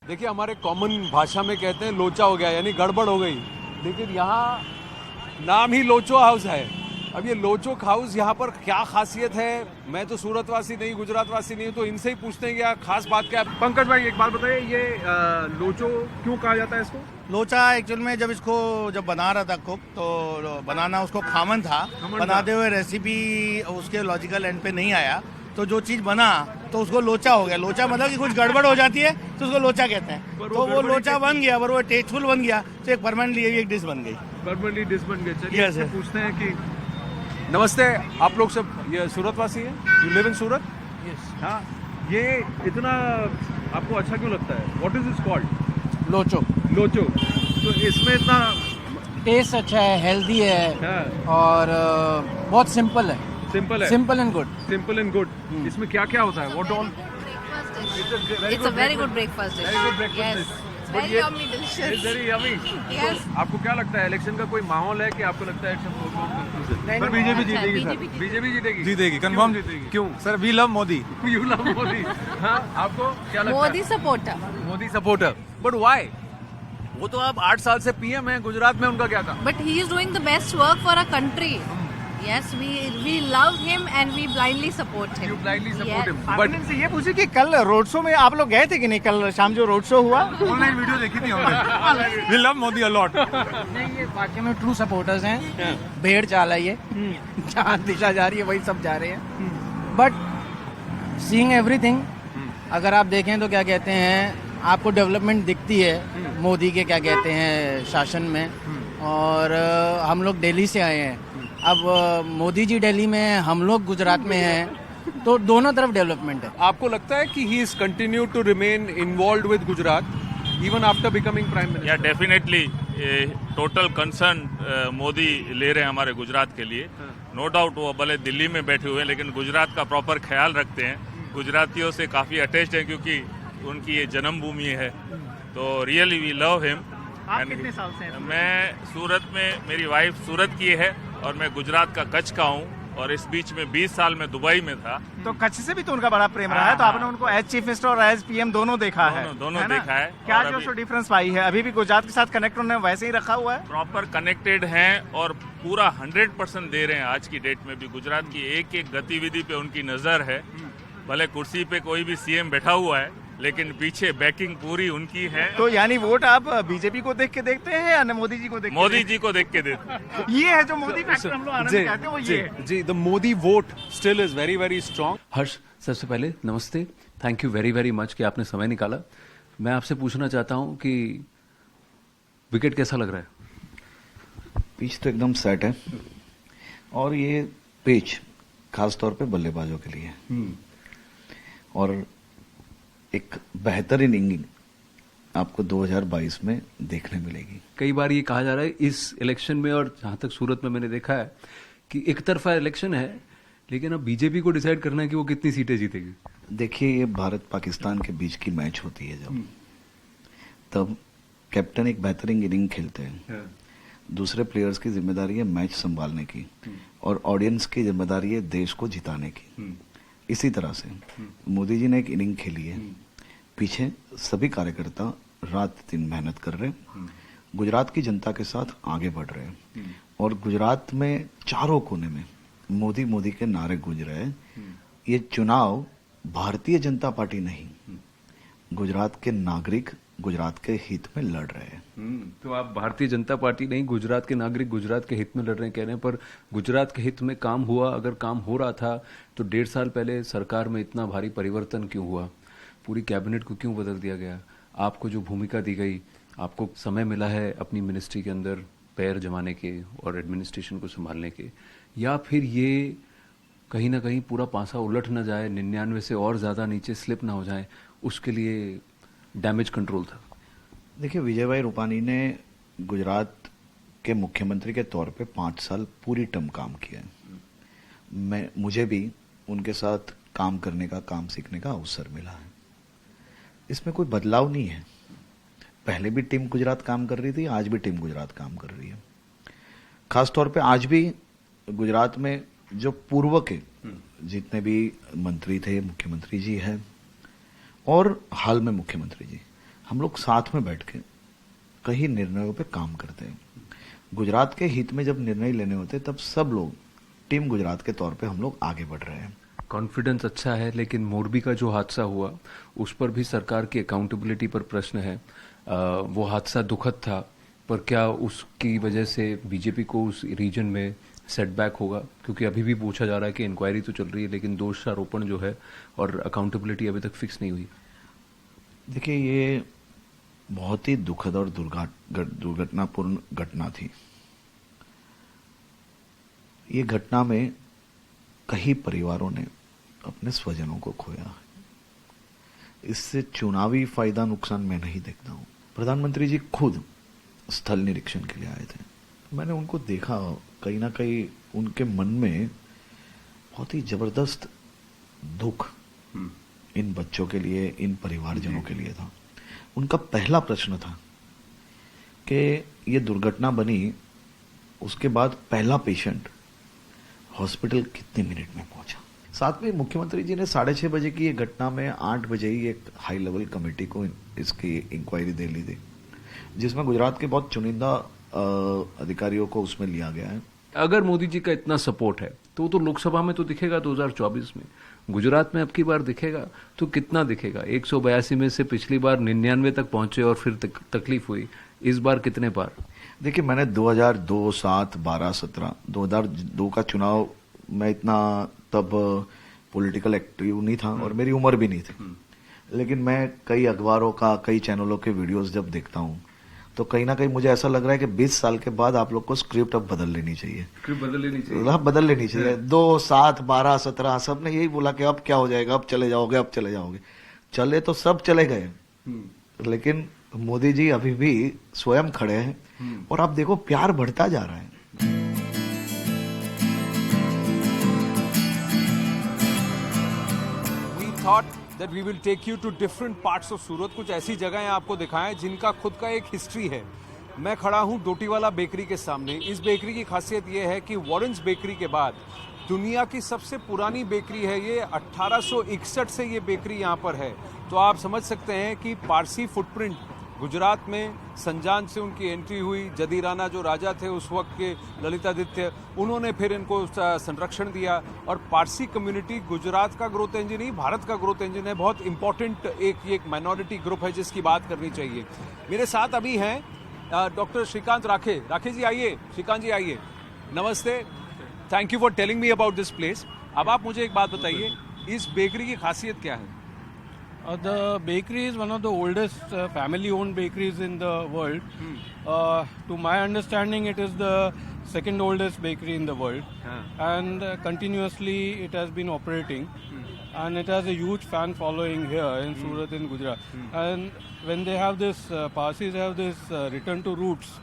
देखिए हमारे कॉमन भाषा में कहते हैं लोचा हो गया, यानी गड़बड़ हो गई, लेकिन यहाँ नाम ही लोचो हाउस है। अब ये लोचो हाउस यहाँ पर क्या खासियत है, मैं तो सूरतवासी नहीं, गुजरातवासी नहीं हूँ, तो इनसे ही पूछते हैं कि यार खास बात क्या है। पंकज भाई एक बात बताइए, ये लोचो क्यों कहा जाता है इसको? लोचा एक्चुअल में जब बना रहा था कुक, तो बनाना उसको खामन था, बनाते हुए रेसिपी उसके लॉजिकल एंड पे नहीं आया, तो जो चीज बना तो उसको लोचा हो गया। लोचा मतलब कि कुछ गड़बड़ हो जाती है तो उसको लोचा कहते हैं। तो वो लोचा बन गया, पर वो टेस्टफुल बन गया, तो एक परमानेंटली एक डिश बन गई। परमानेंटली डिश बन गई। चलिए yes, पूछते हैं कि नमस्ते, आप लोग सब ये सूरतवासी हैं? You live in Surat? Yes. हाँ, ये इतना आपको अच्छा क्यों लगता है? What is it called? Locho. Locho. तो इसमें इतना टेस्ट अच्छा है, हेल्दी है। हाँ। और बहुत सिंपल है। सिंपल है, simple and good. Simple and good. इसमें क्या क्या होता है? What all? It's a very good breakfast dish. Very good breakfast Yes. dish. Very yummy, delicious. It's very yummy. Yes. तो आपको क्या लगता है, इलेक्शन का कोई माहौल है कि आपको लगता है नहीं, बीजेपी अच्छा, जीतेगी? सर BJP बीजेपी जीतेगी? जीतेगी, कंफर्म जीतेगी। क्यों sir? We love Modi. You love Modi. हाँ, आपको क्या लगता Modi है? supporter. Modi supporter. But why? वो तो अब 8 साल से पीएम है, गुजरात में उनका क्या काम? But he is doing the best work for our country. Yes, we love him and we blindly support him. You blindly support Yes. him. But But से ये पूछिए कि कल रोड शो में आप लोग गए थे कि नहीं? कल शाम जो रोड शो हुआ, ऑनलाइन वीडियो देखी थी हमने। We love Modi a lot. नहीं, ये वाकई में ट्रू सपोर्टर्स हैं। भेड़ चाल है ये, जहाँ दिशा जा रही है वही सब जा रहे हैं। बट सीइंग एवरीथिंग, अगर आप देखें तो क्या कहते हैं, आपको डेवलपमेंट दिखती है मोदी के क्या कहते हैं शासन में। और हम लोग दिल्ली से आए हैं, अब मोदी जी दिल्ली में, हम लोग गुजरात में हैं, तो दोनों तरफ डेवलपमेंट है। आपको लगता है कि he is continue to remain involved with Gujarat even after becoming prime minister? या डेफिनेटली टोटल कंसर्न मोदी ले रहे हैं हमारे गुजरात के लिए। नो डाउट वो भले दिल्ली में बैठे हुए हैं, लेकिन गुजरात का प्रॉपर ख्याल रखते हैं, गुजरातियों से काफ़ी अटैच्ड हैं, क्योंकि उनकी ये जन्मभूमि है। तो रियली वी लव हिम। आप कितने साल से हैं? मैं सूरत में, मेरी वाइफ सूरत की है और मैं गुजरात का कच्छ का हूँ, और इस बीच में 20 साल में दुबई में था। तो कच्छ से भी तो उनका बड़ा प्रेम रहा है, तो आपने उनको एज चीफ मिनिस्टर और एज पीएम दोनों देखा है। दोनों है ना? देखा है। क्या और जो अभी सो डिफरेंस पाई है, अभी भी गुजरात के साथ कनेक्ट उन्होंने वैसे ही रखा हुआ है? प्रॉपर कनेक्टेड हैं और पूरा 100% दे रहे हैं। आज की डेट में भी गुजरात की एक एक गतिविधि पे उनकी नजर है। भले कुर्सी पे कोई भी सीएम बैठा हुआ है, लेकिन पीछे बैकिंग पूरी उनकी है। तो यानी वोट आप बीजेपी को देख के देखते हैं या मोदी जी को देख के? मोदी जी को देख के देते। ये है जो मोदी फैक्टर हम लोग आनंद में कहते हैं, वो ये है। जी, the Modi vote still is very very strong. Harsh, सबसे पहले नमस्ते, thank you very very much कि आपने समय निकाला। मैं आपसे पूछना चाहता हूं कि विकेट कैसा लग रहा है? पिच तो एकदम सेट है, और ये पिच खास तौर पे बल्लेबाजों के लिए, और एक बेहतरीन इनिंग आपको 2022 में देखने मिलेगी। कई बार ये कहा जा रहा है इस इलेक्शन में, और जहां तक सूरत में मैंने देखा है कि एक तरफा इलेक्शन है, लेकिन अब बीजेपी को डिसाइड करना है कि वो कितनी सीटें जीतेगी। देखिए, ये भारत पाकिस्तान के बीच की मैच होती है जब, तब कैप्टन एक बेहतरीन इनिंग खेलते हैं, दूसरे प्लेयर्स की जिम्मेदारी है मैच संभालने की, और ऑडियंस की जिम्मेदारी है देश को जिताने की। इसी तरह से मोदी जी ने एक इनिंग खेली है, पीछे सभी कार्यकर्ता रात दिन मेहनत कर रहे हैं, गुजरात की जनता के साथ आगे बढ़ रहे हैं, और गुजरात में चारों कोने में मोदी मोदी के नारे गूंज रहे हैं। ये चुनाव भारतीय जनता पार्टी नहीं, गुजरात के नागरिक गुजरात के हित में लड़ रहे हैं। तो आप भारतीय जनता पार्टी नहीं, गुजरात के नागरिक गुजरात के हित में लड़ रहे हैं कह रहे हैं, पर गुजरात के हित में काम हुआ, अगर काम हो रहा था तो 1.5 साल पहले सरकार में इतना भारी परिवर्तन क्यों हुआ? पूरी कैबिनेट को क्यों बदल दिया गया? आपको जो भूमिका दी गई, आपको समय मिला है अपनी मिनिस्ट्री के अंदर पैर जमाने के और एडमिनिस्ट्रेशन को संभालने के, या फिर ये कहीं ना कहीं पूरा पासा उलट ना जाए, 99 से और ज्यादा नीचे स्लिप ना हो जाए, उसके लिए डैमेज कंट्रोल था? देखिए, विजय भाई रूपानी ने गुजरात के मुख्यमंत्री के तौर पे 5 साल पूरी टर्म काम किया है। मुझे भी उनके साथ काम करने का, काम सीखने का अवसर मिला है। इसमें कोई बदलाव नहीं है, पहले भी टीम गुजरात काम कर रही थी, आज भी टीम गुजरात काम कर रही है। खास तौर पे आज भी गुजरात में जो पूर्व के जितने भी मंत्री थे, मुख्यमंत्री जी हैं और हाल में मुख्यमंत्री जी, हम लोग साथ में बैठ के कई निर्णयों पे काम करते हैं। गुजरात के हित में जब निर्णय लेने होते हैं, तब सब लोग टीम गुजरात के तौर पे हम लोग आगे बढ़ रहे हैं। कॉन्फिडेंस अच्छा है, लेकिन मोरबी का जो हादसा हुआ उस पर भी सरकार की अकाउंटेबिलिटी पर प्रश्न है। वो हादसा दुखद था, पर क्या उसकी वजह से बीजेपी को उस रीजन में सेटबैक होगा? क्योंकि अभी भी पूछा जा रहा है कि इंक्वायरी तो चल रही है, लेकिन दोषारोपण जो है और अकाउंटेबिलिटी अभी तक फिक्स नहीं हुई। देखिए, ये बहुत ही दुखद और दुर्घटनापूर्ण घटना थी। ये घटना में कई परिवारों ने अपने स्वजनों को खोया। इससे चुनावी फायदा नुकसान मैं नहीं देखता हूं। प्रधानमंत्री जी खुद स्थल निरीक्षण के लिए आए थे। मैंने उनको देखा, कहीं ना कहीं उनके मन में बहुत ही जबरदस्त दुख इन बच्चों के लिए, इन परिवारजनों के लिए था। उनका पहला प्रश्न था कि ये दुर्घटना बनी, उसके बाद पहला पेशेंट हॉस्पिटल कितने मिनट में पहुंचा। साथ में मुख्यमंत्री जी ने 6:30 बजे की ये घटना में 8 बजे ही एक हाई लेवल कमेटी को इसकी इंक्वायरी दे ली थी, जिसमें गुजरात के बहुत चुनिंदा अधिकारियों को उसमें लिया गया है। अगर मोदी जी का इतना सपोर्ट है तो वो तो लोकसभा में तो दिखेगा 2024 में, गुजरात में अब की बार दिखेगा तो कितना दिखेगा? 182 में से पिछली बार 99 तक पहुंचे और फिर तकलीफ हुई, इस बार कितने पार? देखिए, मैंने 2002, 7, 12, 17, 2002 का चुनाव मैं इतना तब पॉलिटिकल एक्टिव नहीं था और मेरी उम्र भी नहीं थी, लेकिन मैं कई अखबारों का, कई चैनलों के वीडियोस जब देखता हूं तो कहीं ना कहीं मुझे ऐसा लग रहा है कि 20 साल के बाद आप लोग को स्क्रिप्ट अब बदल लेनी चाहिए। स्क्रिप्ट बदल लेनी चाहिए, बदल लेनी चाहिए। 2, 7, 12, 17 सब ने यही बोला कि अब क्या हो जाएगा, अब चले जाओगे, अब चले जाओगे। चले तो सब चले गए, लेकिन मोदी जी अभी भी स्वयं खड़े हैं और आप देखो प्यार बढ़ता जा रहा है। We thought that we will take you to different parts of सूरत। कुछ ऐसी जगहें आपको दिखाएं जिनका खुद का एक हिस्ट्री है। मैं खड़ा हूं डोटीवाला बेकरी के सामने। इस बेकरी की खासियत यह है कि वॉरेंस बेकरी के बाद दुनिया की सबसे पुरानी बेकरी है ये। 1861 से ये बेकरी यहाँ पर है। तो आप समझ सकते हैं कि पारसी फुटप्रिंट गुजरात में संजान से उनकी एंट्री हुई। जदीराना जो राजा थे उस वक्त के, ललितादित्य, उन्होंने फिर इनको संरक्षण दिया। और पारसी कम्युनिटी गुजरात का ग्रोथ इंजन ही भारत का ग्रोथ इंजन है। बहुत इंपॉर्टेंट एक माइनॉरिटी ग्रुप है जिसकी बात करनी चाहिए। मेरे साथ अभी हैं डॉक्टर श्रीकांत राखे। राखे जी आइए, श्रीकांत जी आइए, नमस्ते। Thank you for telling me about this place. अब आप मुझे एक बात बताइए, इस बेकरी की खासियत क्या है? The bakery is one of the oldest family-owned bakeries in the world. To my understanding, it is the second oldest bakery in the world, and continuously it has been operating, and it has a huge fan following here in Surat in Gujarat. And when they have this, Parsis have this Return to Roots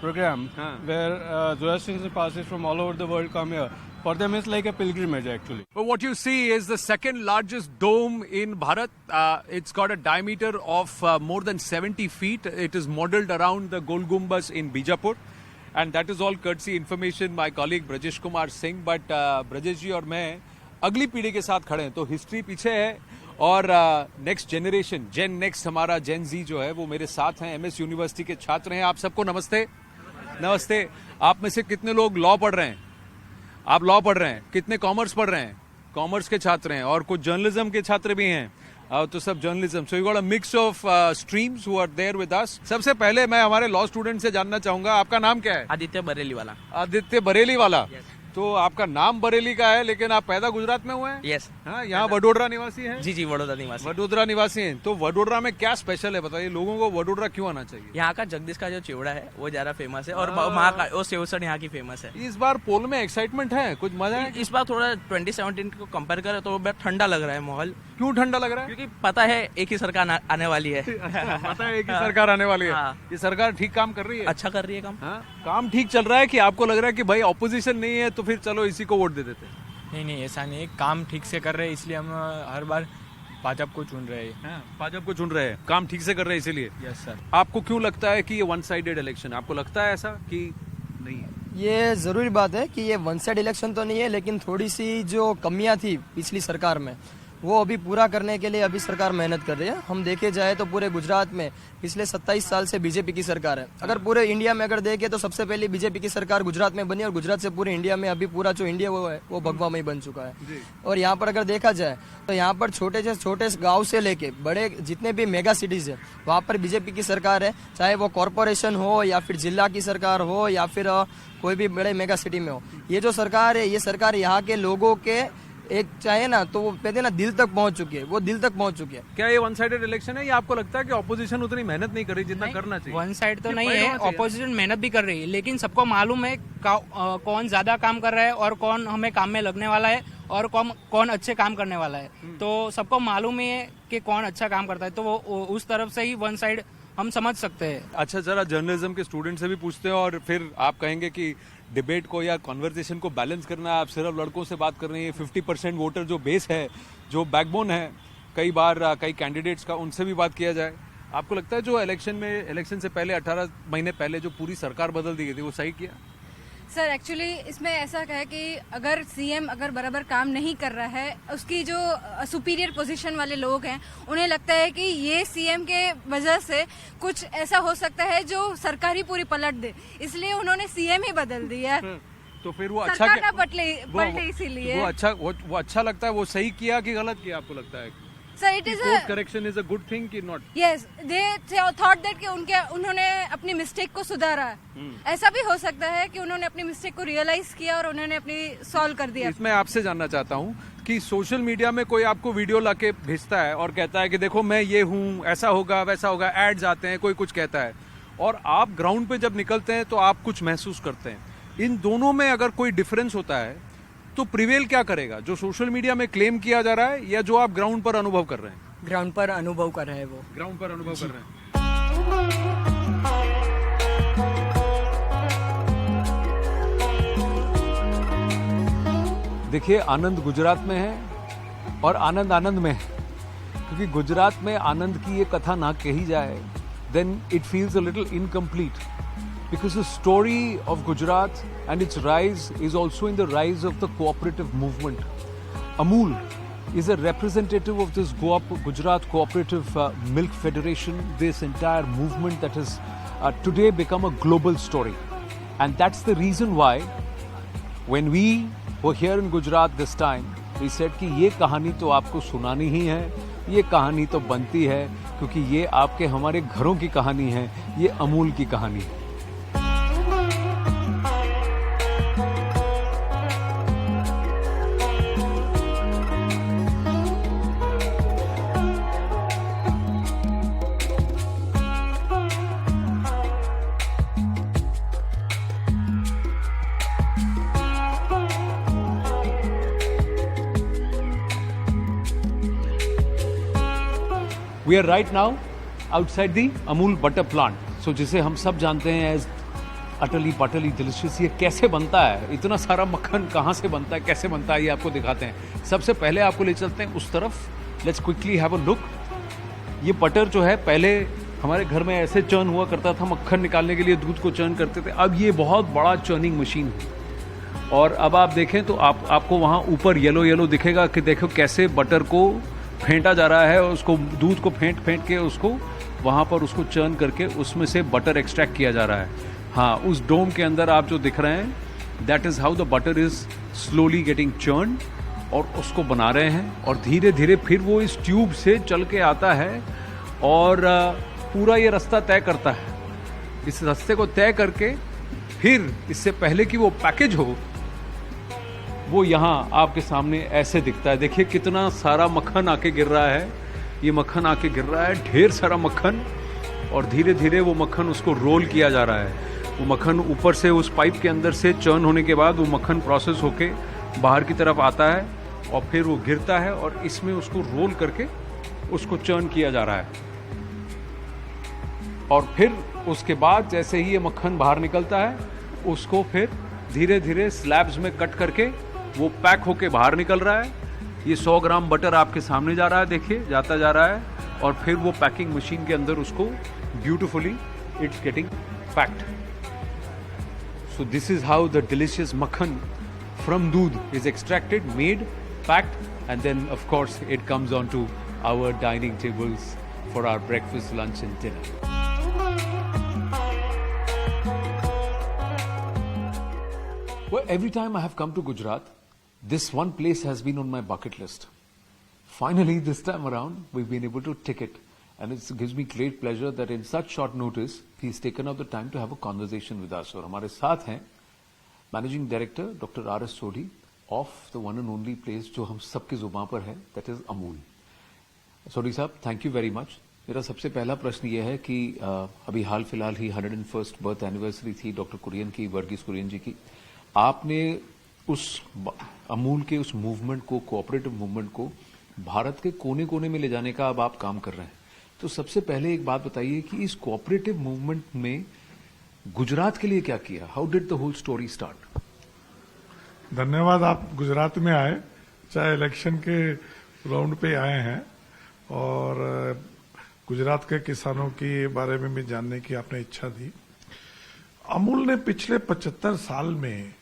program, where Zoroastrian Parsis from all over the world come here. For them, it's like a pilgrimage, actually. But what you see is the second largest dome in Bharat. It's got a diameter of more than 70 feet. It is modeled around the Gol Gumbaz in Bijapur. And that is all courtesy information my colleague Brajesh Kumar Singh. But Brajesh ji और मैं अगली पीढ़ी के साथ खड़े हैं, तो history पीछे है और नेक्स्ट जनरेशन, जेन नेक्स्ट, हमारा जेन जी जो है वो मेरे साथ हैं। MS यूनिवर्सिटी के छात्र हैं। आप सबको नमस्ते। नमस्ते। आप में से कितने लोग लॉ पढ़ रहे हैं? आप लॉ पढ़ रहे हैं। कितने कॉमर्स पढ़ रहे हैं? कॉमर्स के छात्र हैं। और कुछ जर्नलिज्म के छात्र भी हैं। तो सब journalism. So you got a mix of streams who are there with us. सबसे पहले मैं हमारे लॉ स्टूडेंट से जानना चाहूंगा, आपका नाम क्या है? आदित्य बरेली वाला। आदित्य बरेली वाला। तो आपका नाम बरेली का है, लेकिन आप पैदा गुजरात में हुए हैं? यस। हाँ, यहाँ वडोदरा निवासी हैं? जी, वडोदरा निवासी। वडोदरा निवासी हैं। तो वडोदरा में क्या स्पेशल है, बताइए लोगों को, वडोदरा क्यों आना चाहिए? यहाँ का जगदीश का जो चिवड़ा है वो ज्यादा फेमस है, और वहाँ का वो सेवसर यहाँ की फेमस है। इस बार पोल में एक्साइटमेंट है, कुछ मजा है? इस बार थोड़ा 2017 को कंपेयर करें तो बहुत ठंडा लग रहा है माहौल। क्यों ठंडा लग रहा है? क्योंकि पता है एक ही सरकार आने वाली है। पता है एक ही सरकार आने वाली है। ये सरकार ठीक काम कर रही है? अच्छा कर रही है काम। काम ठीक चल रहा है कि आपको लग रहा है कि भाई ऑपोजिशन नहीं है तो फिर चलो इसी को वोट दे देते हैं? नहीं, ऐसा नहीं है। काम ठीक से कर रहे हैं, इसलिए हम हर बार भाजपा को चुन रहे हैं। भाजपा को चुन रहे हैं, काम ठीक से कर रहे हैं इसीलिए। Yes sir. आपको क्यों लगता है कि ये वन साइडेड इलेक्शन? आपको लगता है ऐसा कि नहीं है? ये जरूरी बात है कि ये वन साइड इलेक्शन तो नहीं है, लेकिन थोड़ी सी जो कमियां थी पिछली सरकार में वो अभी पूरा करने के लिए अभी सरकार मेहनत कर रही है। हम देखे जाए तो पूरे गुजरात में पिछले 27 साल से बीजेपी की सरकार है। अगर पूरे इंडिया में अगर देखें तो सबसे पहले बीजेपी की सरकार गुजरात में बनी और गुजरात से पूरे इंडिया में अभी पूरा जो इंडिया वो है वो भगवामय बन चुका है। और यहाँ पर अगर देखा जाए तो यहाँ पर छोटे से छोटे गाँव से लेके बड़े जितने भी मेगा सिटीज है वहाँ पर बीजेपी की सरकार है, चाहे वो कॉरपोरेशन हो या फिर जिला की सरकार हो या फिर कोई भी बड़े मेगा सिटी में हो। ये जो सरकार है ये सरकार यहाँ के लोगों के एक चाहे ना तो वो कहते हैं ना दिल तक पहुंच चुकी है, वो दिल तक पहुंच चुकी है। क्या ये वन साइडेड इलेक्शन है या आपको लगता है कि ऑपोजिशन उतनी मेहनत नहीं कर रही जितना करना चाहिए? वन साइड तो नहीं है, ऑपोजिशन मेहनत भी कर रही है, लेकिन सबको मालूम है कौन ज्यादा काम कर रहा है और कौन हमें काम में लगने वाला है और कौन अच्छे काम करने वाला है। तो सबको मालूम है कि कौन अच्छा काम करता है, तो वो उस तरफ से ही वन साइड हम समझ सकते हैं। अच्छा, जरा जर्नलिज्म के स्टूडेंट से भी पूछते हैं और फिर आप कहेंगे कि डिबेट को या कॉन्वर्सेशन को बैलेंस करना है, आप सिर्फ लड़कों से बात कर रहे हैं। 50% वोटर जो बेस है, जो बैकबोन है कई बार कई कैंडिडेट्स का, उनसे भी बात किया जाए। आपको लगता है जो इलेक्शन से पहले 18 महीने पहले जो पूरी सरकार बदल दी गई थी वो सही किया? सर एक्चुअली इसमें ऐसा है कि अगर सीएम अगर बराबर काम नहीं कर रहा है, उसकी जो सुपीरियर पोजीशन वाले लोग हैं उन्हें लगता है कि ये सीएम के वजह से कुछ ऐसा हो सकता है जो सरकार ही पूरी पलट दे, इसलिए उन्होंने सीएम ही बदल दिया। तो फिर वो अच्छा क्या पलटे इसीलिए वो अच्छा लगता है, वो सही किया कि गलत किया आपको लगता है? Sir it is correction is a good thing कि not? Yes, they thought that कि उन्होंने अपनी मिस्टेक को सुधारा। ऐसा भी हो सकता है कि उन्होंने अपनी मिस्टेक को रियलाइज किया और उन्होंने अपनी सॉल्व कर दिया। इसमें आपसे जानना चाहता हूँ कि सोशल मीडिया में कोई आपको वीडियो लाके भेजता है और कहता है कि देखो मैं ये हूँ, ऐसा होगा वैसा होगा, एड्स आते हैं, कोई कुछ कहता है, और आप ग्राउंड पे जब निकलते हैं तो आप कुछ महसूस करते हैं। इन दोनों में अगर कोई डिफरेंस होता है तो प्रिवेल क्या करेगा, जो सोशल मीडिया में क्लेम किया जा रहा है या जो आप ग्राउंड पर अनुभव कर रहे हैं? ग्राउंड पर अनुभव कर रहे हैं, वो ग्राउंड पर अनुभव कर रहे हैं। देखिए, आनंद गुजरात में है और आनंद आनंद में है, क्योंकि गुजरात में आनंद की ये कथा ना कही जाए then it feels a little incomplete, because the story of Gujarat and its rise is also in the rise of the cooperative movement. Amul is a representative of this Gujarat Cooperative Milk Federation, this entire movement that has today become a global story. And that's the reason why when we were here in Gujarat this time, we said कि ये कहानी तो आपको सुनानी ही है, ये कहानी तो बनती है, क्योंकि ये आपके हमारे घरों की कहानी है, ये अमूल की कहानी है। We are right now outside the Amul butter plant. So जिसे हम सब जानते हैं as utterly butterly delicious। ये कैसे बनता है, इतना सारा मक्खन कहाँ से बनता है, कैसे बनता है, ये आपको दिखाते हैं। सबसे पहले आपको ले चलते हैं उस तरफ। Let's quickly have a look। ये बटर जो है पहले हमारे घर में ऐसे चर्न हुआ करता था, मक्खन निकालने के लिए दूध को चर्न करते थे। अब ये बहुत बड़ा चर्निंग मशीन है और अब आप देखें तो आपको वहाँ ऊपर येलो येलो दिखेगा कि देखो कैसे बटर को फेंटा जा रहा है, उसको दूध को फेंट के उसको वहाँ पर उसको चर्न करके उसमें से बटर एक्सट्रैक्ट किया जा रहा है। हाँ, उस डोम के अंदर आप जो दिख रहे हैं that is how the butter is slowly getting churn, और उसको बना रहे हैं और धीरे धीरे फिर वो इस ट्यूब से चल के आता है और पूरा ये रास्ता तय करता है। इस रास्ते को तय करके फिर इससे पहले कि वो पैकेज हो, वो यहाँ आपके सामने ऐसे दिखता है। देखिए कितना सारा मक्खन आके गिर रहा है, ये मक्खन आके गिर रहा है, ढेर सारा मक्खन, और धीरे धीरे वो मक्खन उसको रोल किया जा रहा है। वो मक्खन ऊपर से उस पाइप के अंदर से चर्न होने के बाद वो मक्खन प्रोसेस होके बाहर की तरफ आता है और फिर वो गिरता है और इसमें उसको रोल करके उसको चर्न किया जा रहा है। और फिर उसके बाद जैसे ही ये मक्खन बाहर निकलता है, उसको फिर धीरे धीरे स्लैब्स में कट करके वो पैक होके बाहर निकल रहा है। ये 100 ग्राम बटर आपके सामने जा रहा है, देखिए जाता जा रहा है, और फिर वो पैकिंग मशीन के अंदर उसको beautifully it's getting packed. So this is how the delicious मक्खन फ्रॉम दूध is extracted, made, packed and then of course it comes on to our dining tables for our breakfast, lunch and dinner. Well, every time I have come to Gujarat, this one place has been on my bucket list. Finally, this time around, we've been able to tick it. And it gives me great pleasure that in such short notice, he's taken out the time to have a conversation with us. और हमारे साथ हैं Managing Director Dr. R.S. Sodhi of the one and only place जो हम सबके जुबान पर है, that is Amul. Sodhi साहब, thank you very much. मेरा सबसे पहला प्रश्न ये है कि अभी हाल फिलहाल ही 101st बर्थ एनिवर्सरी थी डॉक्टर कुरियन की, वर्गीस कुरियन जी की. आपने उस अमूल के उस मूवमेंट को, कोऑपरेटिव मूवमेंट को भारत के कोने कोने में ले जाने का अब आप काम कर रहे हैं. तो सबसे पहले एक बात बताइए कि इस कोऑपरेटिव मूवमेंट में गुजरात के लिए क्या किया? How did the whole story start? धन्यवाद, आप गुजरात में आए, चाहे इलेक्शन के राउंड पे आए हैं और गुजरात के किसानों के बारे में भी जानने की आपने इच्छा दी. अमूल ने पिछले 75 साल में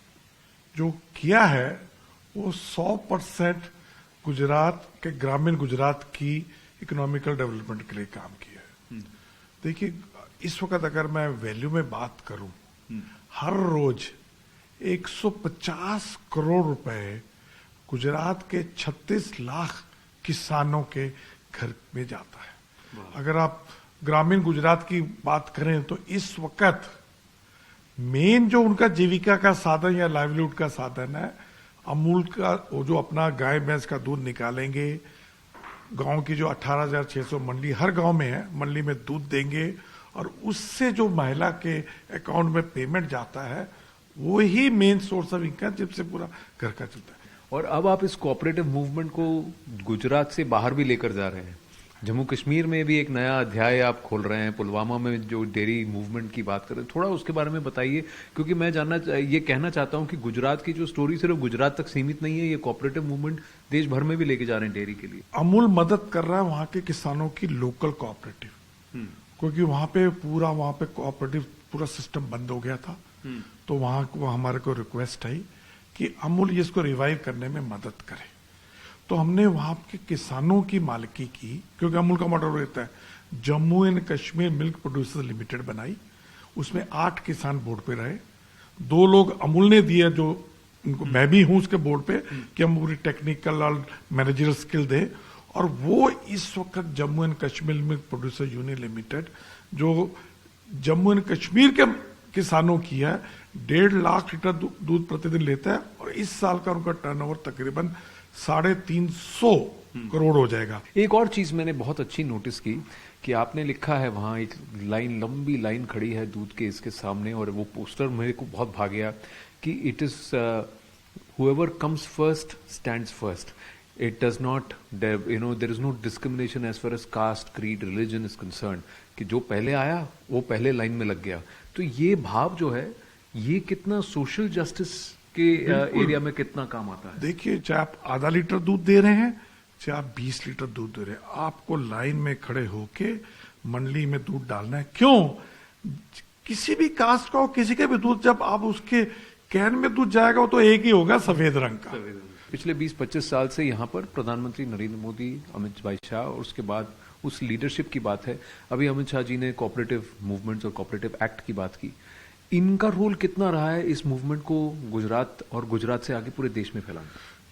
जो किया है वो 100% गुजरात के, ग्रामीण गुजरात की इकोनॉमिकल डेवलपमेंट के लिए काम किया है. देखिए, इस वक्त अगर मैं वैल्यू में बात करूं, हर रोज 150 करोड़ रुपए गुजरात के 36 लाख किसानों के घर में जाता है. अगर आप ग्रामीण गुजरात की बात करें तो इस वक्त मेन जो उनका जीविका का साधन या लाइवलीहुड का साधन है, अमूल का, वो जो अपना गाय भैंस का दूध निकालेंगे, गांव की जो 18,600 मंडी हर गांव में है, मंडी में दूध देंगे और उससे जो महिला के अकाउंट में पेमेंट जाता है, वो ही मेन सोर्स ऑफ इनकम जिससे पूरा घर का चलता है. और अब आप इस कोऑपरेटिव मूवमेंट को गुजरात से बाहर भी लेकर जा रहे हैं. जम्मू कश्मीर में भी एक नया अध्याय आप खोल रहे हैं. पुलवामा में जो डेयरी मूवमेंट की बात कर रहे हैं, थोड़ा उसके बारे में बताइए, क्योंकि मैं ये कहना चाहता हूं कि गुजरात की जो स्टोरी सिर्फ गुजरात तक सीमित नहीं है, ये कोऑपरेटिव मूवमेंट देश भर में भी लेके जा रहे हैं डेयरी के लिए. अमूल मदद कर रहा है वहां के किसानों की लोकल कोऑपरेटिव, क्योंकि वहां पे कोऑपरेटिव पूरा सिस्टम बंद हो गया था. तो वहां को हमारे को रिक्वेस्ट आई कि अमूल इसको रिवाइव करने में मदद करे. तो हमने वहां के किसानों की मालिकी की, क्योंकि अमूल का मॉडल रहता है Jammu and Kashmir milk producers limited बनाई. उसमें 8 किसान बोर्ड पे रहे. 2 लोग अमूल ने दिए, जो उनको मैं भी हूं उसके बोर्ड पे, कि हम पूरी टेक्निकल और मैनेजरल स्किल दे. और वो इस वक्त Jammu and Kashmir milk producer union limited, जो जम्मू एंड कश्मीर के किसानों की है, 1.5 लाख लीटर दूध प्रतिदिन लेता है. और इस साल का उनका टर्नओवर तकरीबन 350 करोड़ हो जाएगा. एक और चीज मैंने बहुत अच्छी नोटिस की कि आपने लिखा है वहां एक लाइन, लंबी लाइन खड़ी है दूध के इसके सामने, और वो पोस्टर मेरे को बहुत भा गया कि it is whoever comes first stands first. It does not, there is no discrimination as far as caste, creed, religion is concerned. कि जो पहले आया वो पहले लाइन में लग गया. तो ये भाव जो है, ये कितना सोशल जस्टिस के एरिया में कितना काम आता है? देखिए, चाहे आप आधा लीटर दूध दे रहे हैं, चाहे आप 20 लीटर दूध दे रहे हैं, आपको लाइन में खड़े होके मंडली में दूध डालना है. क्यों? किसी भी कास्ट का हो, किसी का भी दूध, जब आप उसके कैन में दूध जाएगा, वो तो एक ही होगा, सफेद रंग का. पिछले 20-25 साल से यहाँ पर प्रधानमंत्री नरेंद्र मोदी, अमित भाई शाह, और उसके बाद उस लीडरशिप की बात है. अभी अमित शाह जी ने कोऑपरेटिव मूवमेंट्स और कोऑपरेटिव एक्ट की बात की. इनका रोल कितना रहा है इस मूवमेंट को गुजरात और गुजरात से आगे पूरे देश में फैलाने?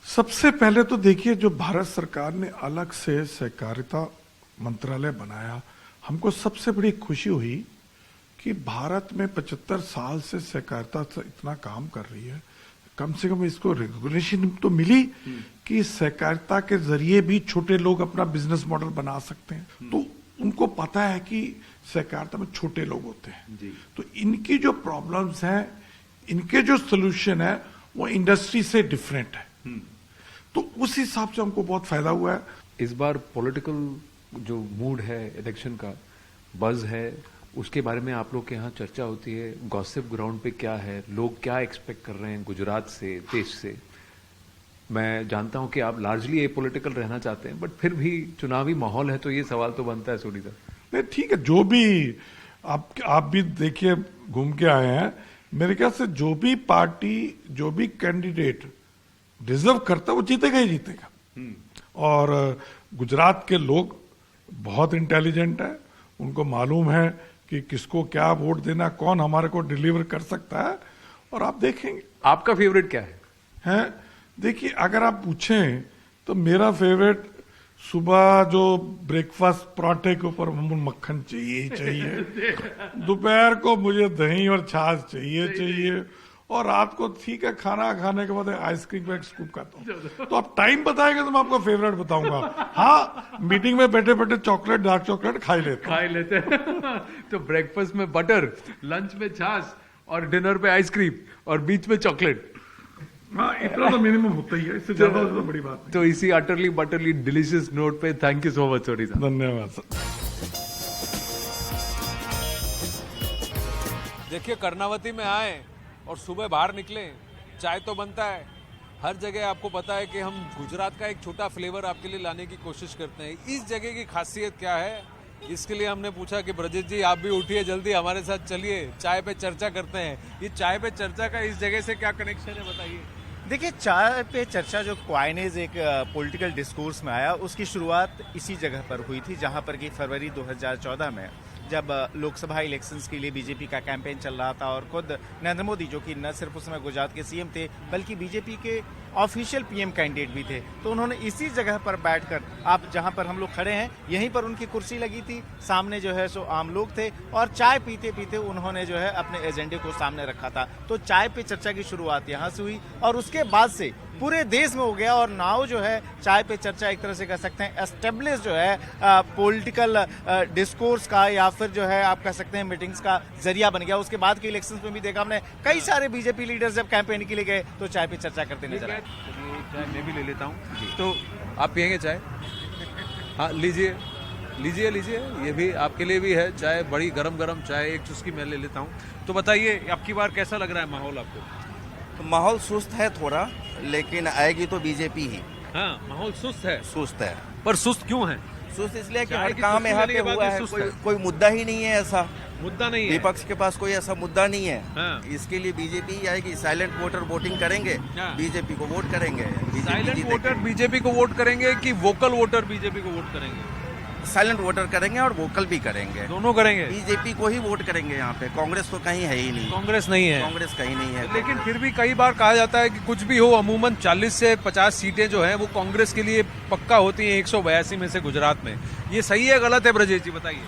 सबसे पहले तो देखिए, जो भारत सरकार ने अलग से सहकारिता मंत्रालय बनाया, हमको सबसे बड़ी खुशी हुई कि भारत में 75 साल से सहकारिता इतना काम कर रही है. कम से कम इसको रेगुलेशन तो मिली कि सहकारिता के जरिए भी छोटे लोग अपना बिजनेस मॉडल बना सकते हैं. तो उनको पता है कि सहकारिता में छोटे लोग होते हैं. तो इनकी जो प्रॉब्लम्स हैं, इनके जो सोल्यूशन है, वो इंडस्ट्री से डिफरेंट है. तो उस हिसाब से हमको बहुत फायदा हुआ है. इस बार पॉलिटिकल जो मूड है, इलेक्शन का बज है, उसके बारे में आप लोग के यहाँ चर्चा होती है. गॉसिप ग्राउंड पे क्या है, लोग क्या एक्सपेक्ट कर रहे हैं गुजरात से, देश से? मैं जानता हूं कि आप लार्जली एपॉलिटिकल रहना चाहते हैं, बट फिर भी चुनावी माहौल है तो ये सवाल तो बनता है. सोडी साहब, नहीं, ठीक है, जो भी आप भी देखिए, घूम के आए हैं, मेरे ख्याल से जो भी पार्टी, जो भी कैंडिडेट डिजर्व करता है, वो जीतेगा ही जीतेगा. और गुजरात के लोग बहुत इंटेलिजेंट है, उनको मालूम है कि किसको क्या वोट देना, कौन हमारे को डिलीवर कर सकता है, और आप देखेंगे। आपका फेवरेट क्या है? देखिए, अगर आप पूछें तो मेरा फेवरेट सुबह जो ब्रेकफास्ट पराठे के ऊपर मक्खन चाहिए ही चाहिए, दोपहर को मुझे दही और छाछ चाहिए, और रात को ठीक है खाना खाने के बाद आइसक्रीम का एक स्कूप खाता हूँ। तो आप टाइम बताएंगे तो मैं आपको फेवरेट बताऊंगा। हाँ, मीटिंग में बैठे बैठे चॉकलेट, डार्क चॉकलेट खा लेते हैं। तो ब्रेकफास्ट में बटर, लंच में छाछ और डिनर पे आइसक्रीम और बीच में चॉकलेट। हाँ, इतना तो मिनिमम होता ही है, इससे ज्यादा तो बड़ी बात नहीं। तो इसी अटरली बटरली डिलीशियस नोट पे thank you so much Soni साहब। धन्यवाद सर। देखिए, कर्णावती में आए और सुबह बाहर निकले, चाय तो बनता है हर जगह। आपको पता है कि हम गुजरात का एक छोटा फ्लेवर आपके लिए लाने की कोशिश करते हैं। इस जगह की खासियत क्या है, इसके लिए हमने पूछा कि ब्रजेश जी आप भी उठिए, जल्दी हमारे साथ चलिए, चाय पे चर्चा करते हैं। ये चाय पे चर्चा का इस जगह से क्या कनेक्शन है, बताइए। देखिए, चाय पे चर्चा जो क्वाइनेज एक पॉलिटिकल डिस्कोर्स में आया, उसकी शुरुआत इसी जगह पर हुई थी, जहां पर कि फरवरी 2014 में जब लोकसभा इलेक्शंस के लिए बीजेपी का कैंपेन चल रहा था, और खुद नरेंद्र मोदी, जो कि न सिर्फ उस समय गुजरात के सीएम थे बल्कि बीजेपी के ऑफिशियल पीएम कैंडिडेट भी थे, तो उन्होंने इसी जगह पर बैठकर, आप जहां पर हम लोग खड़े हैं यहीं पर उनकी कुर्सी लगी थी, सामने जो है सो आम लोग थे, और चाय पीते पीते उन्होंने जो है अपने एजेंडे को सामने रखा था। तो चाय पे चर्चा की शुरुआत यहाँ से हुई, और उसके बाद से पूरे देश में हो गया, और नाउ जो है चाय पे चर्चा एक तरह से कह सकते हैं एस्टेब्लिश जो है पॉलिटिकल डिस्कोर्स का, या फिर जो है आप कह सकते हैं मीटिंग्स का जरिया बन गया। उसके बाद के इलेक्शंस में भी देखा हमने, कई सारे बीजेपी लीडर्स जब कैंपेन के लिए गए तो चाय पे चर्चा करते नजर आए। चाय मैं भी ले लेता हूँ। तो आप पियेंगे चाय? हाँ, लीजिए लीजिए लीजिए, ये भी आपके लिए भी है चाय, बड़ी गरम गरम चाय, एक चुस्की मैं ले लेता हूँ। तो बताइए, आपकी बार कैसा लग रहा है माहौल आपको? तो माहौल सुस्त है थोड़ा, लेकिन आएगी तो बीजेपी ही। हाँ, माहौल सुस्त है। सुस्त है, पर सुस्त क्यों है? सुस्त इसलिए कि हर काम यहाँ पे हुआ है, कोई मुद्दा ही नहीं है, ऐसा मुद्दा नहीं है, विपक्ष के पास कोई ऐसा मुद्दा नहीं है। हाँ। इसके लिए बीजेपी ही आएगी। साइलेंट वोटर वोटिंग करेंगे, हाँ। बीजेपी को वोट करेंगे। साइलेंट वोटर बीजेपी को वोट करेंगे कि वोकल वोटर बीजेपी को वोट करेंगे? साइलेंट वोटर करेंगे और वोकल भी करेंगे, दोनों करेंगे। बीजेपी को ही वोट करेंगे यहाँ पे, कांग्रेस तो कहीं है ही नहीं। कांग्रेस नहीं है, कांग्रेस कहीं नहीं है। लेकिन फिर भी कई बार कहा जाता है कि कुछ भी हो, अमूमन 40 से 50 सीटें जो है वो कांग्रेस के लिए पक्का होती हैं 182 में से गुजरात में। ये सही है गलत है, ब्रजेश जी बताइए।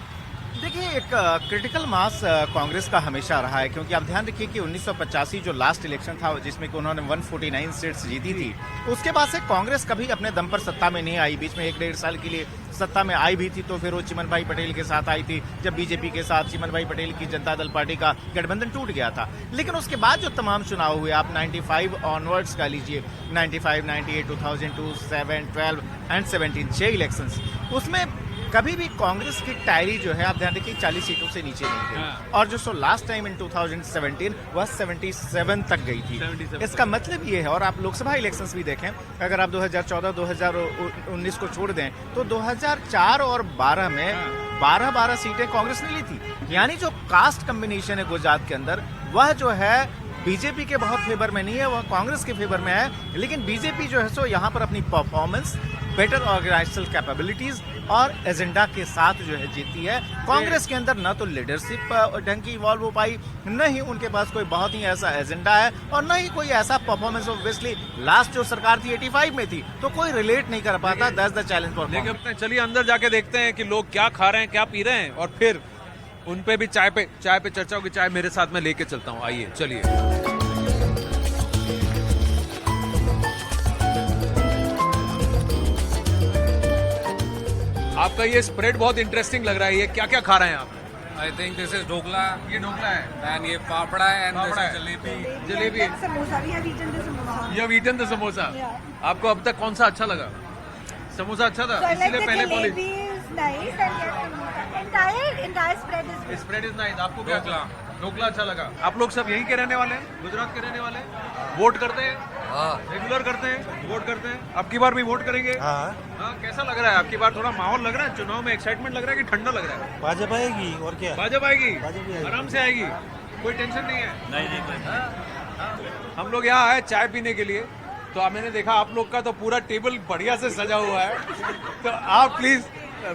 देखिए, एक क्रिटिकल मास कांग्रेस का हमेशा रहा है, क्योंकि आप ध्यान रखिए कि 1985 जो लास्ट इलेक्शन था जिसमें कि उन्होंने 149 सीट्स जीती थी, उसके बाद से कांग्रेस कभी अपने दम पर सत्ता में नहीं आई। बीच में 1-1.5 साल के लिए सत्ता में आई भी थी, तो फिर वो चिमन भाई पटेल के साथ आई थी, जब बीजेपी के साथ चिमन भाई पटेल की जनता दल पार्टी का गठबंधन टूट गया था। लेकिन उसके बाद जो तमाम चुनाव हुए, आप 95 ऑनवर्ड्स का लीजिए, 95, 98, 2002, 7, 12 एंड 17, 6 इलेक्शंस, उसमें कभी भी कांग्रेस की टायरी जो है आप ध्यान रखिए 40 सीटों से नीचे नहीं गई, और जो सो लास्ट टाइम इन 2017 वह 77 तक गई थी। इसका मतलब ये है, और आप लोकसभा इलेक्शंस भी देखें, अगर आप 2014, 2019 को छोड़ दें तो 2004 और 12 में 12 सीटें कांग्रेस ने ली थी। यानी जो कास्ट कम्बिनेशन है गुजरात के अंदर, वह जो है बीजेपी के बहुत फेवर में नहीं है, वह कांग्रेस के फेवर में है। लेकिन बीजेपी जो है सो यहाँ पर अपनी परफॉर्मेंस, बेटर ऑर्गेनाइजेशनल कैपेबिलिटीज और एजेंडा के साथ जो है जीती है। कांग्रेस के अंदर न तो लीडरशिप ढंग की इवॉल्व हो पाई, न ही उनके पास कोई बहुत ही ऐसा एजेंडा है, और न ही कोई ऐसा परफॉर्मेंस। ऑब्वियसली लास्ट जो सरकार थी 85 में थी, तो कोई रिलेट नहीं कर पाता। That's the challenge for Congress. चलिए अंदर जाके देखते हैं कि लोग क्या खा रहे हैं, क्या पी रहे हैं, और फिर उन पे भी चाय पे चर्चा होगी। चाय मेरे साथ में लेके चलता हूँ, आइए चलिए। आपका ये स्प्रेड बहुत इंटरेस्टिंग लग रहा है, ये क्या क्या खा रहे हैं आप? I think this is dhokla, ये ढोकला है, एंड ये पापड़ा है, एंड दिस इज जलेबी है। समोसा, ये have eaten the समोसा। आपको अब तक कौन सा अच्छा लगा? समोसा अच्छा था, इसलिए पहले बोले। Spread is nice. आपको क्या ढोकला अच्छा लगा? आप लोग सब यहीं के रहने वाले हैं, गुजरात के रहने वाले हैं? वोट करते हैं? रेगुलर करते हैं, वोट करते हैं। आपकी बार भी वोट करेंगे? हाँ। कैसा लग रहा है आपकी बार? थोड़ा माहौल लग रहा है चुनाव में, एक्साइटमेंट लग रहा है कि ठंडा लग रहा है? भाजपा आएगी, और क्या? भाजपा आएगी, आराम से आएगी, कोई टेंशन नहीं है। नहीं। हम लोग यहाँ आए चाय पीने के लिए, तो मैंने देखा आप लोग का तो पूरा टेबल बढ़िया से सजा हुआ है, तो आप प्लीज,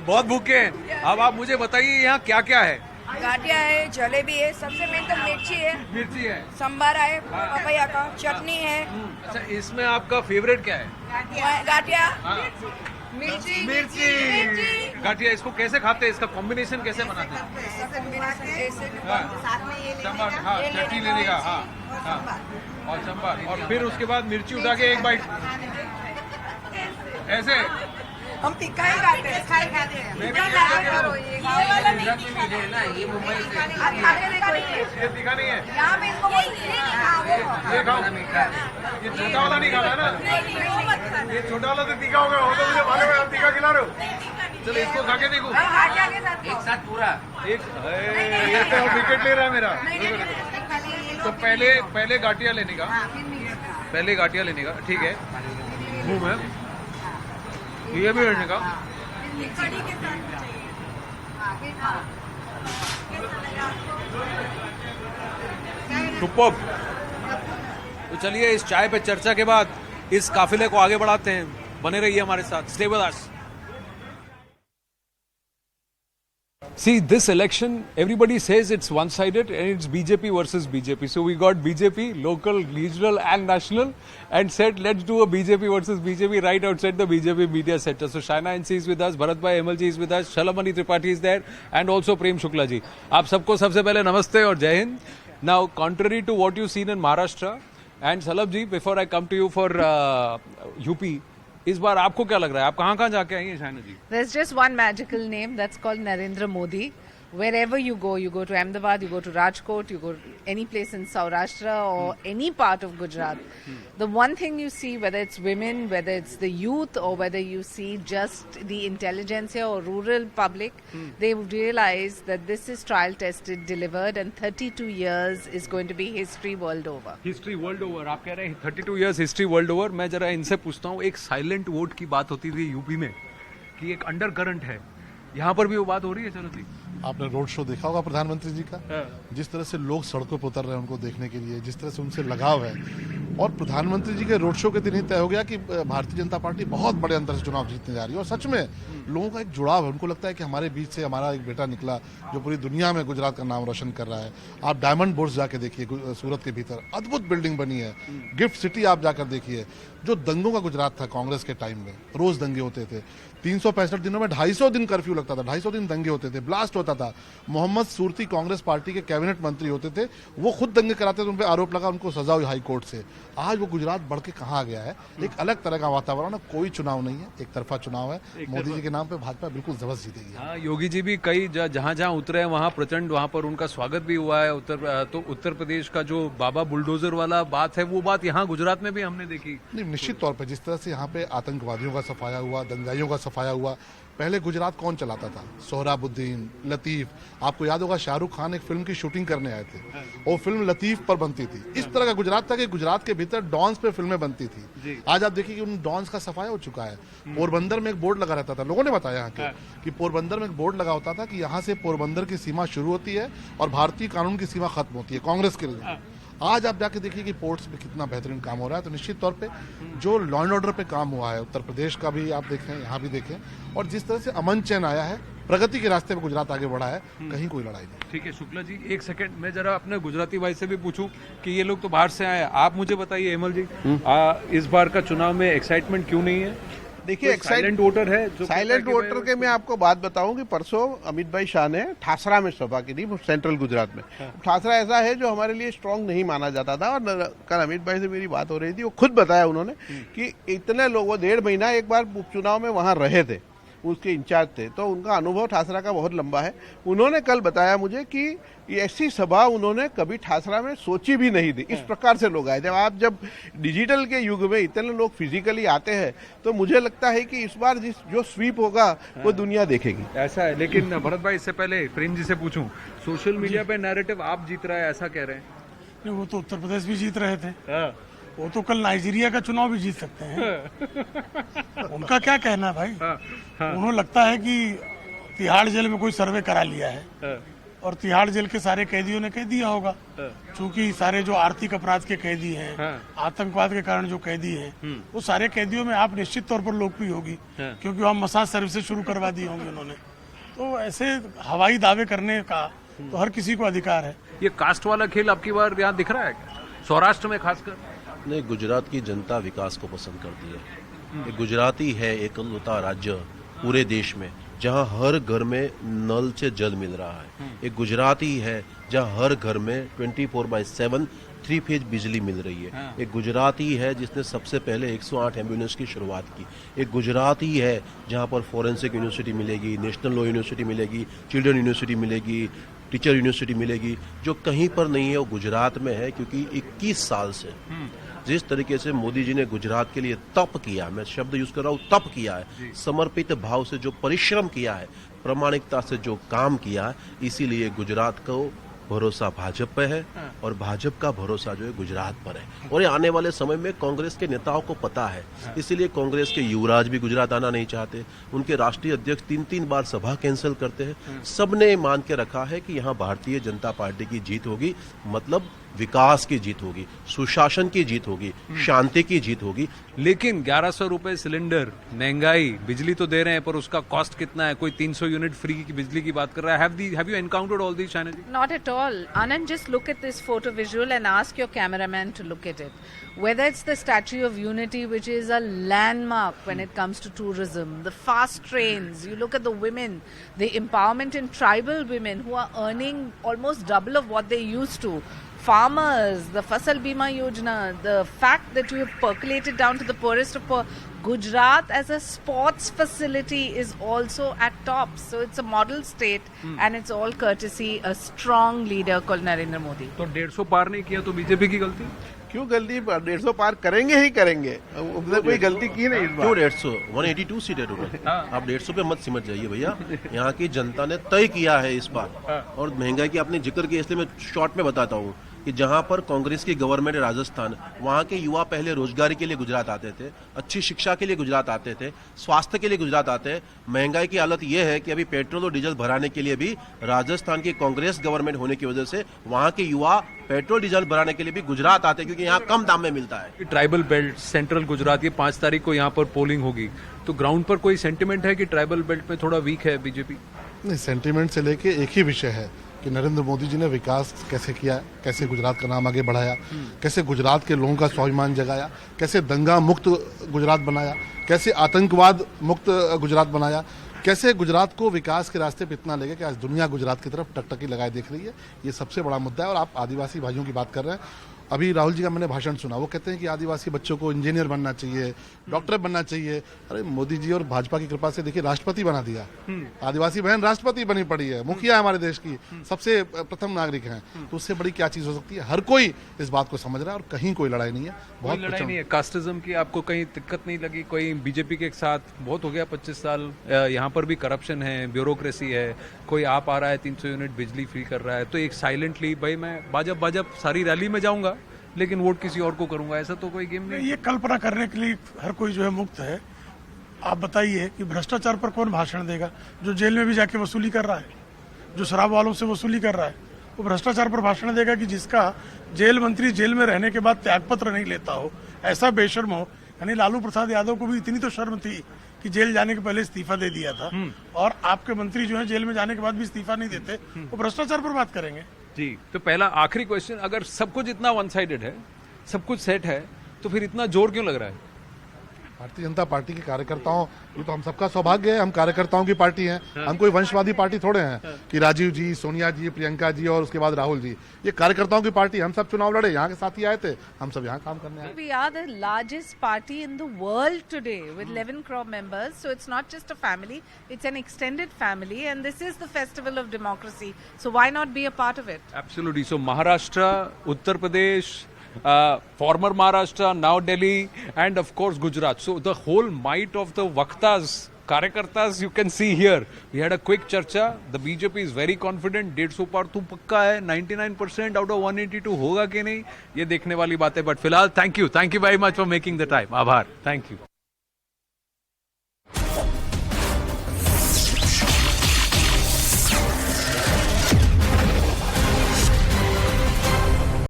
बहुत भूखे हैं, अब आप मुझे बताइए यहाँ क्या क्या है। गाठिया है, जलेबी है, सबसे मेन तो मिर्ची है, संभारा है, पपैया का चटनी है। अच्छा, इसमें आपका फेवरेट क्या है? गाठिया, मिर्ची। गाठिया इसको कैसे खाते हैं, इसका कॉम्बिनेशन कैसे बनाते हैं? हाँ, चटनी लेने का, हाँ, और चंबा, और फिर उसके बाद मिर्ची उठा के एक बाइट ऐसे। हम तीखा ही खाते हैं। ये तीखा नहीं है, यहाँ पे इसको ये खाओ, ये छोटा वाला नहीं खाना है ना, ये छोटा वाला तो तीखा होगा, वो तो मुझे मालूम है, आप तीखा खिला रहे हो। चलो इसको खा के देखो एक साथ पूरा एक, ये तो विकेट ले रहा है मेरा। तो पहले गाठिया लेने का, ठीक है, घूम है, ये भी लेने का। सुपर्ब। तो चलिए इस चाय पे चर्चा के बाद इस काफिले को आगे बढ़ाते हैं, बने रहिए हमारे साथ, stay with us. See, this election, everybody says it's one-sided and it's BJP versus BJP. So we got BJP, local, regional and national, and said let's do a BJP versus BJP right outside the BJP media center. So Shaina NC is with us, Bharat Bhai MLG is with us, Shalamani Tripathi is there, and also Prem Shukla ji. आप सबको सबसे पहले नमस्ते और जय Hind. Now, contrary to what you've seen in Maharashtra, and Shalabh ji, before I come to you for UP, इस बार आपको क्या लग रहा है, आप कहाँ जाके आई हैं शाइना जी? There's just one magical name that's called Narendra Modi. Wherever you go to Ahmedabad, you go to Rajkot, you go to any place in Saurashtra or any part of Gujarat. The one thing you see, whether it's women, whether it's the youth, or whether you see just the intelligentsia or rural public, they realize that this is trial tested, delivered, and 32 years is going to be history world over. History world over, आप कह रहे हैं 32 years history world over. मैं जरा इनसे पूछता हूँ, एक साइलेंट वोट की बात होती थी यूपी में कि एक अंडर करंट है, यहाँ पर भी वो बात हो रही है? चलो जी, आपने रोड शो देखा होगा प्रधानमंत्री जी का, जिस तरह से लोग सड़कों पर उतर रहे हैं उनको देखने के लिए, जिस तरह से उनसे लगाव है, और प्रधानमंत्री जी के रोड शो के दिन ही तय हो गया कि भारतीय जनता पार्टी बहुत बड़े अंतर से चुनाव जीतने जा रही है। और सच में लोगों का एक जुड़ाव है, उनको लगता है कि हमारे बीच से हमारा एक बेटा निकला जो पूरी दुनिया में गुजरात का नाम रोशन कर रहा है। आप डायमंड बोर्ड जाके देखिए, सूरत के भीतर अद्भुत बिल्डिंग बनी है, गिफ्ट सिटी आप जाकर देखिए। जो दंगों का गुजरात था कांग्रेस के टाइम में, रोज दंगे होते थे, 365 दिनों में 250 दिन कर्फ्यू लगता था, 250 दिन दंगे होते थे, ब्लास्ट होता था। मोहम्मद सूरती कांग्रेस पार्टी के कैबिनेट मंत्री होते थे, वो खुद दंगे कराते थे, उन पर आरोप लगा, उनको सजा हुई हाई कोर्ट से। आज वो गुजरात बढ़ के कहाँ गया है, एक अलग तरह का वातावरण है, कोई चुनाव नहीं है, एक तरफा चुनाव है। मोदी जी के नाम पे भाजपा बिल्कुल जबरदस्त जीतेगी। हाँ, योगी जी भी कई जहाँ जहाँ उतरे हैं वहाँ प्रचंड, वहाँ पर उनका स्वागत भी हुआ है। उत्तर प्रदेश का जो बाबा बुलडोजर वाला बात है, वो बात यहाँ गुजरात में भी हमने देखी। नहीं, निश्चित तौर पर जिस तरह से यहाँ पे आतंकवादियों का सफाया हुआ, दंगाइयों का सफाया हुआ, पहले गुजरात कौन चलाता था? सोहराबुद्दीन, लतीफ। आपको याद होगा शाहरुख खान एक फिल्म की शूटिंग करने आए थे, वो फिल्म लतीफ पर बनती थी। इस तरह का गुजरात था कि गुजरात के भीतर डॉन्स पे फिल्में बनती थी। आज आप देखिए कि उन डॉन्स का सफाया हो चुका है। पोरबंदर में एक बोर्ड लगा रहता था, लोगों ने बताया यहाँ कि पोरबंदर में एक बोर्ड लगा होता था कि यहाँ से पोरबंदर की सीमा शुरू होती है और भारतीय कानून की सीमा खत्म होती है, कांग्रेस के लिए। आज आप जाके देखिए कि पोर्ट्स पे कितना बेहतरीन काम हो रहा है। तो निश्चित तौर पे जो लॉ एंड ऑर्डर पे काम हुआ है, उत्तर प्रदेश का भी आप देखें, यहाँ भी देखें, और जिस तरह से अमन चैन आया है, प्रगति के रास्ते पे गुजरात आगे बढ़ा है, कहीं कोई लड़ाई नहीं। ठीक है शुक्ला जी, एक सेकंड मैं जरा अपने गुजराती भाई से भी पूछूं कि ये लोग तो बाहर से आए, आप मुझे बताइए एमएल जी, इस बार का चुनाव में एक्साइटमेंट क्यों नहीं है? देखिए, साइलेंट वोटर है जो साइलेंट वोटर के मैं आपको बात बताऊं कि परसों अमित भाई शाह ने ठासरा में सभा की थी, सेंट्रल गुजरात में। ठासरा ऐसा है जो हमारे लिए स्ट्रांग नहीं माना जाता था, और कल अमित भाई से मेरी बात हो रही थी, वो खुद बताया उन्होंने कि इतने लोग, वो 1.5 महीना एक बार उपचुनाव में वहां रहे थे, उसके इंचार्ज थे, तो उनका अनुभव ठासरा का बहुत लंबा है। उन्होंने कल बताया मुझे कि ऐसी सभा उन्होंने कभी ठासरा में सोची भी नहीं थी। इस प्रकार से लोग आए थे। आप जब डिजिटल के युग में इतने लोग फिजिकली आते हैं, तो मुझे लगता है कि इस बार जो स्वीप होगा वो दुनिया देखेगी। ऐसा है। लेकिन भरत भाई, इससे पहले प्रेम जी से पूछूं, सोशल मीडिया पे नैरेटिव आप जीत रहा है ऐसा कह रहे हैं? नहीं, वो तो उत्तर प्रदेश भी जीत रहे थे, वो तो कल नाइजीरिया का चुनाव भी जीत सकते हैं। उनका क्या कहना है भाई? उन्हें लगता है कि तिहाड़ जेल में कोई सर्वे करा लिया है और तिहाड़ जेल के सारे कैदियों ने कह दिया होगा, क्योंकि सारे जो आर्थिक अपराध के कैदी हैं, आतंकवाद के कारण जो कैदी हैं, वो सारे कैदियों में आप निश्चित तौर पर लोकप्रिय होगी, क्योंकि वहाँ मसाज सर्विसेज शुरू करवा दी होंगी उन्होंने। तो ऐसे हवाई दावे करने का तो हर किसी को अधिकार है। ये कास्ट वाला खेल आपकी बार यहाँ दिख रहा है सौराष्ट्र में खासकर? नहीं, गुजरात की जनता विकास को पसंद करती है। गुजराती है एकलौता राज्य पूरे देश में जहां हर घर में नल से जल मिल रहा है। एक गुजराती है जहां हर घर में 24/7 3 फेज बिजली मिल रही है। एक गुजराती है जिसने सबसे पहले 108 एम्बुलेंस की शुरुआत की। एक गुजराती है जहां पर फॉरेंसिक यूनिवर्सिटी मिलेगी, नेशनल लॉ यूनिवर्सिटी मिलेगी, चिल्ड्रन यूनिवर्सिटी मिलेगी, टीचर यूनिवर्सिटी मिलेगी। जो कहीं पर नहीं है वो गुजरात में है, क्योंकि 21 साल से जिस तरीके से मोदी जी ने गुजरात के लिए तप किया, मैं शब्द यूज कर रहा हूँ, तप किया है, समर्पित भाव से जो परिश्रम किया है, प्रामाणिकता से जो काम किया है, इसीलिए गुजरात को भरोसा भाजपा पे है और भाजपा का भरोसा जो है गुजरात पर है। और ये आने वाले समय में कांग्रेस के नेताओं को पता है, इसीलिए कांग्रेस के युवराज भी गुजरात आना नहीं चाहते, उनके राष्ट्रीय अध्यक्ष 3-3 बार सभा कैंसिल करते हैं। सबने मान के रखा है कि यहाँ भारतीय जनता पार्टी की जीत होगी, मतलब विकास की जीत होगी, सुशासन की जीत होगी, शांति की जीत होगी। लेकिन 1100 रुपए सिलेंडर, महंगाई, बिजली तो दे रहे हैं पर उसका कॉस्ट कितना है? कोई 300 यूनिट फ्री की बिजली की बात कर रहा है। Have you encountered all these, Shaina ji? Not at all. Anand, just look at this photo visual and ask your cameraman to look at it. Whether it's the Statue of Unity, which is a landmark when it comes to tourism, the fast trains, you look at the women, the empowerment in tribal women who are earning almost double of what they used to. Farmers, the Fasal Bima Yojana, the fact that you have percolated down to the poorest of poor. Gujarat as a sports facility is also at top. So it's a model state and it's all courtesy a strong leader called Narendra Modi. तो 150 पार नहीं किया तो BJP की गलती? क्यों गलती? 150 पार करेंगे ही करेंगे, उसने कोई गलती की नहीं इस बार। क्यों 150? 182 सीट है टोटल। आप 150 पे मत सिमट जाइए भैया, यहाँ की जनता ने तय किया है इस बार। और महंगाई की आपने जिक्र किया, इसलिए मैं शॉर्ट में बताता हूँ कि जहां पर कांग्रेस की गवर्नमेंट है राजस्थान, वहां के युवा पहले रोजगारी के लिए गुजरात आते थे, अच्छी शिक्षा के लिए गुजरात आते थे, स्वास्थ्य के लिए गुजरात आते हैं। महंगाई की हालत यह है कि अभी पेट्रोल और डीजल भराने के लिए भी राजस्थान की कांग्रेस गवर्नमेंट होने की वजह से वहां के युवा पेट्रोल डीजल भराने के लिए भी गुजरात आते हैं, क्योंकि यहाँ कम दाम में मिलता है। ट्राइबल बेल्ट, सेंट्रल गुजरात, ये 5 तारीख को यहाँ पर पोलिंग होगी, तो ग्राउंड पर कोई सेंटिमेंट है कि ट्राइबल बेल्ट में थोड़ा वीक है बीजेपी? नहीं, सेंटिमेंट से लेके एक ही विषय है कि नरेंद्र मोदी जी ने विकास कैसे किया, कैसे गुजरात का नाम आगे बढ़ाया, कैसे गुजरात के लोगों का स्वाभिमान जगाया, कैसे दंगा मुक्त गुजरात बनाया, कैसे आतंकवाद मुक्त गुजरात बनाया, कैसे गुजरात को विकास के रास्ते पे इतना ले गए कि आज दुनिया गुजरात की तरफ टकटकी लगाए देख रही है। ये सबसे बड़ा मुद्दा है। और आप आदिवासी भाइयों की बात कर रहे हैं, अभी राहुल जी का मैंने भाषण सुना, वो कहते हैं कि आदिवासी बच्चों को इंजीनियर बनना चाहिए, डॉक्टर बनना चाहिए। अरे मोदी जी और भाजपा की कृपा से देखिए राष्ट्रपति बना दिया, आदिवासी बहन राष्ट्रपति बनी पड़ी है, मुखिया हमारे देश की सबसे प्रथम नागरिक हैं। तो उससे बड़ी क्या चीज हो सकती है? हर कोई इस बात को समझ रहा है और कहीं कोई लड़ाई नहीं है। बहुत लड़ाई नहीं है। कास्टिज्म की आपको कहीं दिक्कत नहीं लगी? कोई बीजेपी के साथ बहुत हो गया 25 साल, यहाँ पर भी करप्शन है, ब्यूरोक्रेसी है, कोई आप आ रहा है 300 यूनिट बिजली फ्री कर रहा है, तो एक साइलेंटली भाई मैं बाजब सारी रैली में जाऊंगा लेकिन वोट किसी और को करूंगा, ऐसा तो कोई गेम नहीं। ये कल्पना करने के लिए हर कोई जो है मुक्त है। आप बताइए कि भ्रष्टाचार पर कौन भाषण देगा? जो जेल में भी जाके वसूली कर रहा है, जो शराब वालों से वसूली कर रहा है, वो भ्रष्टाचार पर भाषण देगा कि जिसका जेल मंत्री जेल में रहने के बाद त्यागपत्र नहीं लेता हो, ऐसा बेशर्म हो। यानी लालू प्रसाद यादव को भी इतनी तो शर्म थी कि जेल जाने के पहले इस्तीफा दे दिया था, और आपके मंत्री जो है जेल में जाने के बाद भी इस्तीफा नहीं देते, वो भ्रष्टाचार पर बात करेंगे। जी, तो पहला आखिरी क्वेश्चन, अगर सब कुछ इतना वन साइडेड है, सब कुछ सेट है, तो फिर इतना जोर क्यों लग रहा है? भारतीय जनता पार्टी के कार्यकर्ताओं, ये तो हम सबका सौभाग्य है, हम कार्यकर्ताओं की पार्टी हैं। हम कोई वंशवादी पार्टी थोड़े हैं कि राजीव जी, सोनिया जी, प्रियंका जी और उसके बाद राहुल जी। ये कार्यकर्ताओं की पार्टी, हम सब चुनाव लड़े, यहाँ के साथी आए थे, हम सब यहाँ काम करने आए। We are the largest party in the world today with 11 crore members. So it's not just a family, it's an extended family, and this is the festival of democracy. So why not be a part of it? Absolutely. So Maharashtra, Uttar Pradesh, former Maharashtra, now Delhi, and of course Gujarat. So the whole might of the Vaktas, Karyakartas, you can see here. We had a quick charcha. The BJP is very confident. 150 पार तो पक्का है, 99% out of 182 होगा कि नहीं, ये देखने वाली बात है. बट फिलहाल thank you very much for making the time. आभार, थैंक यू.